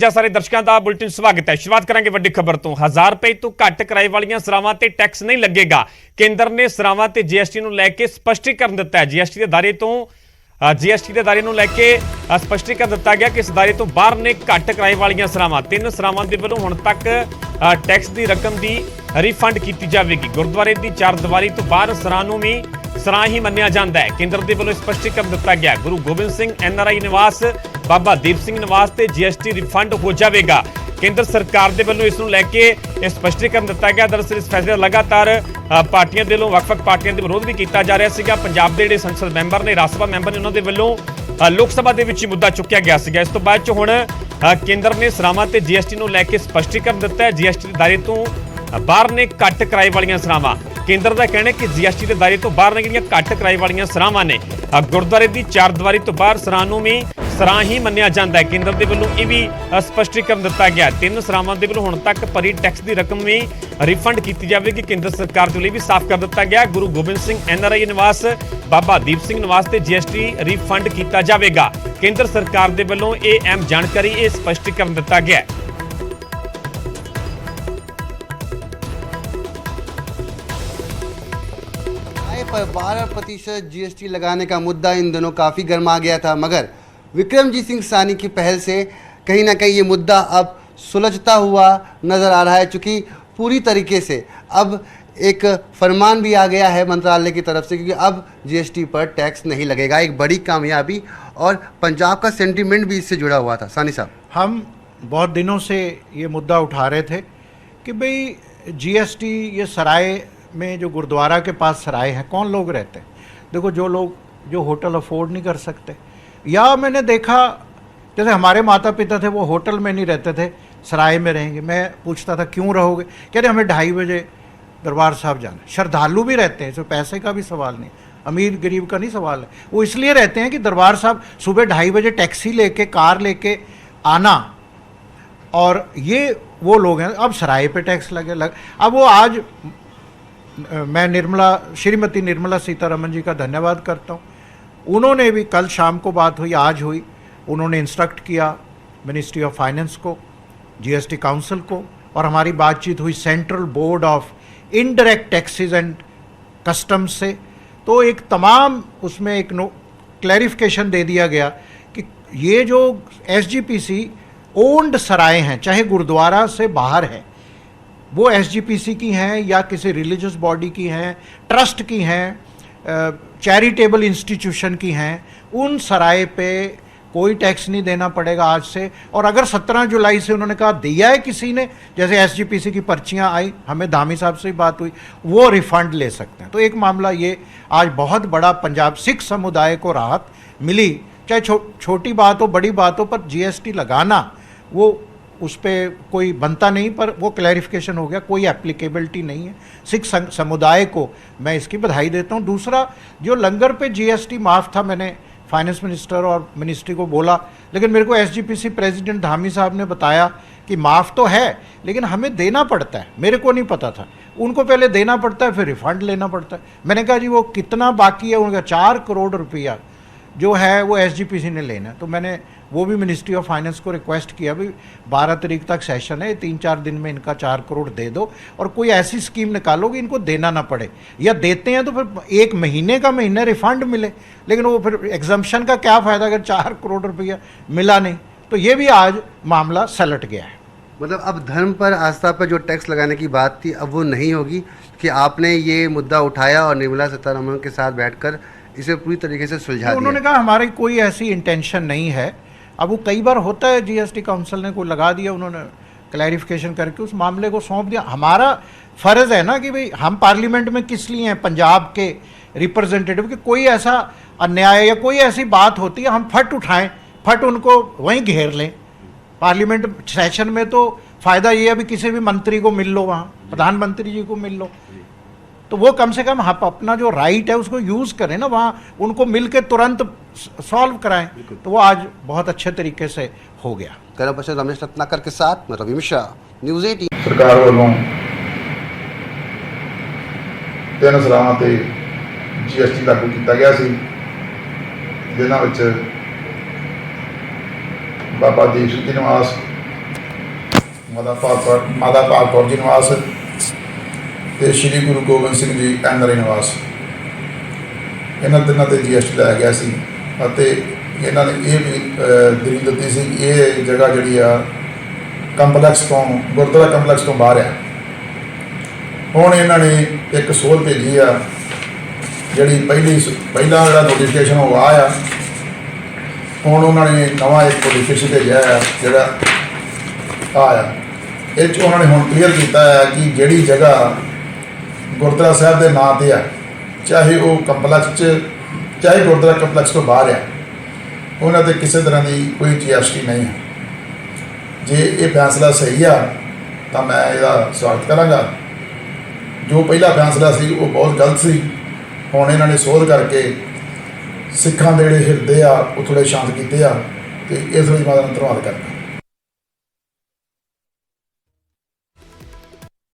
सारे दर्शकों का बुलेटिन स्वागत है। शुरुआत करेंगे वड्डी खबर तो। 1000 रुपए तो घट किराए वाली सरावां ते टैक्स नहीं लगेगा। केंद्र ने सरावां ते जीएसटी ਨੂੰ ਲੈ ਕੇ स्पष्टीकरण दिता है। जीएसटी के दायरे ਨੂੰ ਲੈ ਕੇ स्पष्टीकरण दिता गया कि इस दायरे तो बाहर ने घट किराए वाली सरावां 3 सरावां ਦੇ ਵੱਲੋਂ ਹੁਣ तक टैक्स की रकम की रिफंड की जाएगी। गुरुद्वारे की चारदीवारी तो बाहर सराह ਨੂੰ भी सराह ही मन्निया जाता है। केंद्र के ਵੱਲੋਂ स्पष्टीकरण दिता गया। गुरु गोबिंद सिंह NRI निवास बाबा दीप सिंह निवास से GST रिफंड हो जाएगा। केंद्र सरकार के ਵੱਲੋਂ इस लैके स्पष्टीकरण दिता गया। दरअसल इस फैसले लगातार पार्टियों के ਵੱਲੋਂ ਵੱਖ-ਵੱਖ पार्टियों के विरोध भी किया जा रहा है। पंजाब के ਜਿਹੜੇ संसद मैंबर ने राज सभा मैंबर ने उन्होंने ਵੱਲੋਂ लोक सभा के विच मुद्दा चुक्या गया ਸੀਗਾ। इस तो बाद ਚ ਹੁਣ केंद्र ने सरावां ते GST ਨੂੰ ਲੈ ਕੇ स्पष्टीकरण दिता है। GST के दायरे तो बाहर ने घट किराए वाली सरावां केंद्र का कहना है कि GST के दायरे तो बाहर ने ਜਿਹੜੀਆਂ घट किराए वाली सरावां ने गुरुद्वारे की चारदीवारी तो बाहर सराह ਨੂੰ भी सराह ही मन्निया जाता है। केंद्र के ਵੱਲੋਂ ਇਹ भी स्पष्टीकरण दिता गया। 3 सरावां के ਵੱਲੋਂ ਹੁਣ तक भरी टैक्स की रकम भी रिफंड की जाएगी। केंद्र सरकार के लिए भी साफ कर दिता गया। गुरु गोबिंद सिंह NRI निवास बाबा दीप सिंह निवास से GST रिफंड किया जाएगा। केंद्र सरकार के ਵੱਲੋਂ ਇਹ अहम जानकारी ਇਹ स्पष्टीकरण दिता गया। 12% GST लगाने का मुद्दा इन दिनों काफ़ी गर्मा गया था, मगर विक्रमजीत सिंह सानी की पहल से कहीं ना कहीं ये मुद्दा अब सुलझता हुआ नज़र आ रहा है। चूँकि पूरी तरीके से अब एक फरमान भी आ गया है मंत्रालय की तरफ से, क्योंकि अब GST पर टैक्स नहीं लगेगा। एक बड़ी कामयाबी और पंजाब का सेंटीमेंट भी इससे जुड़ा हुआ था। सानी साहब, हम बहुत दिनों से ये मुद्दा उठा रहे थे कि भाई GST ये सराय में जो गुरुद्वारा के पास सराय हैं, कौन लोग रहते हैं? देखो, जो लोग जो होटल अफोर्ड नहीं कर सकते, या मैंने देखा जैसे हमारे माता पिता थे वो होटल में नहीं रहते थे, सराय में रहेंगे। मैं पूछता था क्यों रहोगे? कह रहे हमें 2:30 बजे दरबार साहब जाना। श्रद्धालु भी रहते हैं, इसमें पैसे का भी सवाल नहीं, अमीर गरीब का नहीं सवाल है। वो इसलिए रहते हैं कि दरबार साहब सुबह 2:30 बजे टैक्सी लेके कार लेके आना, और ये वो लोग हैं। अब सराय पे टैक्स लग अब वो आज मैं श्रीमती निर्मला सीतारमण जी का धन्यवाद करता हूँ। उन्होंने भी कल शाम को बात हुई, आज हुई, उन्होंने इंस्ट्रक्ट किया मिनिस्ट्री ऑफ फाइनेंस को, GST काउंसिल को, और हमारी बातचीत हुई central board of indirect taxes and customs से। तो एक तमाम उसमें एक क्लैरिफिकेशन दे दिया गया कि ये जो SGPC ओन्ड सराय हैं, चाहे गुरुद्वारा से बाहर है, वो SGPC की हैं या किसी रिलीजियस बॉडी की हैं, ट्रस्ट की हैं, चैरिटेबल इंस्टीट्यूशन की हैं, उन सराय पे कोई टैक्स नहीं देना पड़ेगा आज से। और अगर 17 जुलाई से उन्होंने कहा दिया है किसी ने, जैसे SGPC की पर्चियां आई, हमें धामी साहब से ही बात हुई, वो रिफंड ले सकते हैं। तो एक मामला ये आज बहुत बड़ा पंजाब सिख समुदाय को राहत मिली। चाहे छोटी बात हो बड़ी बात हो, पर GST लगाना वो उस पर कोई बनता नहीं, पर वो क्लैरिफिकेशन हो गया, कोई एप्लीकेबिलिटी नहीं है। सिख समुदाय को मैं इसकी बधाई देता हूँ। दूसरा, जो लंगर पे GST माफ़ था, मैंने फाइनेंस मिनिस्टर और मिनिस्ट्री को बोला, लेकिन मेरे को SGPC प्रेसिडेंट धामी साहब ने बताया कि माफ़ तो है लेकिन हमें देना पड़ता है। मेरे को नहीं पता था, उनको पहले देना पड़ता है फिर रिफ़ंड लेना पड़ता है। मैंने कहा जी वो कितना बाकी है? उनका 4 करोड़ रुपया जो है वो SGPC ने लेना है। तो मैंने वो भी मिनिस्ट्री ऑफ फाइनेंस को रिक्वेस्ट किया, भाई 12 तारीख तक सेशन है, 3-4 दिन में इनका 4 करोड़ दे दो, और कोई ऐसी स्कीम निकालो कि इनको देना ना पड़े, या देते हैं तो फिर 1 महीने का महीने रिफंड मिले। लेकिन वो फिर एग्जम्पशन का क्या फ़ायदा अगर 4 करोड़ रुपया मिला नहीं? तो ये भी आज मामला सलट गया है। मतलब अब धर्म पर आस्था पर जो टैक्स लगाने की बात थी अब वो नहीं होगी, कि आपने ये मुद्दा उठाया और निर्मला सीतारमण के साथ बैठकर इसे पूरी तरीके से सुलझा दिया। उन्होंने कहा हमारी कोई ऐसी इंटेंशन नहीं है। अब वो कई बार होता है, GST काउंसिल ने कोई लगा दिया, उन्होंने क्लैरिफिकेशन करके उस मामले को सौंप दिया। हमारा फ़र्ज़ है ना कि भाई हम पार्लियामेंट में किस लिए हैं, पंजाब के रिप्रेजेंटेटिव, कि कोई ऐसा अन्याय या कोई ऐसी बात होती है हम फट उठाएं, फट उनको वहीं घेर लें। पार्लियामेंट सेशन में तो फ़ायदा ये है भी किसी भी मंत्री को मिल लो, वहाँ प्रधानमंत्री जी को मिल लो, तो वो कम से कम आप अपना जो राइट है उसको यूज़ करें ना, वहाँ उनको मिल के तुरंत सॉल्व कराएं। तो वो आज बहुत अच्छे तरीके से हो गया। करण परिषद रमेश रत्नाकर के साथ मैं रवि मिश्रा, न्यूज़ 18। सरकार वालों 3 सरावां ते GST लागू किया गया सी, जिन्हां विच बाबा दीप सिंह निवास ਮਾਤਾ ਭਾਗ ਕੌਰ ਜੀ ਨਿਵਾਸ ਤੇ ਸ਼੍ਰੀ ਗੁਰੂ ਗੋਬਿੰਦ ਸਿੰਘ ਜੀ ਐਨਆਰਆਈ ਨਿਵਾਸ, ਇਹਨਾਂ ਤਿੰਨਾਂ ਤੇ GST ਲਾਇਆ ਗਿਆ ਸੀ ਅਤੇ ਇਹਨਾਂ ਨੇ ਇਹ ਵੀ ਦਲੀਲ ਦਿੱਤੀ ਸੀ ਕਿ ਇਹ ਜਗ੍ਹਾ ਜਿਹੜੀ ਆ ਕੰਪਲੈਕਸ ਤੋਂ, ਗੁਰਦੁਆਰਾ ਕੰਪਲੈਕਸ ਤੋਂ ਬਾਹਰ ਆ। ਹੁਣ ਇਹਨਾਂ ਨੇ ਇੱਕ ਸੋਧ ਭੇਜੀ ਆ, ਜਿਹੜੀ ਪਹਿਲਾ ਜਿਹੜਾ ਨੋਟੀਫਿਕੇਸ਼ਨ ਉਹ ਆਇਆ, ਹੁਣ ਉਹਨਾਂ ਨੇ ਨਵਾਂ ਇੱਕ ਨੋਟੀਫਿਕੇਸ਼ਨ ਭੇਜਿਆ ਆ ਜਿਹੜਾ ਆਇਆ। ਇਹ 'ਚ ਉਹਨਾਂ ਨੇ ਹੁਣ ਕਲੀਅਰ ਕੀਤਾ ਹੈ ਕਿ ਜਿਹੜੀ ਜਗ੍ਹਾ ਗੁਰਦੁਆਰਾ ਸਾਹਿਬ ਦੇ ਨਾਂ 'ਤੇ ਆ, ਚਾਹੇ ਉਹ ਕੰਪਲੈਕਸ 'ਚ ਚਾਹੇ ਗੁਰਦੁਆਰਾ ਕੰਪਲੈਕਸ ਤੋਂ ਬਾਹਰ ਆ, ਉਹਨਾਂ 'ਤੇ ਕਿਸੇ ਤਰ੍ਹਾਂ ਦੀ ਕੋਈ GST ਨਹੀਂ ਹੈ। ਜੇ ਇਹ ਫੈਸਲਾ ਸਹੀ ਆ ਤਾਂ ਮੈਂ ਇਹਦਾ ਸਵਾਗਤ ਕਰਾਂਗਾ। ਜੋ ਪਹਿਲਾ ਫੈਸਲਾ ਸੀ ਉਹ ਬਹੁਤ ਗਲਤ ਸੀ। ਹੁਣ ਇਹਨਾਂ ਨੇ ਸੋਧ ਕਰਕੇ ਸਿੱਖਾਂ ਦੇ ਜਿਹੜੇ ਹਿਰਦੇ ਆ ਉਹ ਥੋੜ੍ਹੇ ਸ਼ਾਂਤ ਕੀਤੇ ਆ, ਅਤੇ ਇਸ ਲਈ ਮੈਂ ਧੰਨਵਾਦ ਕਰਦਾ।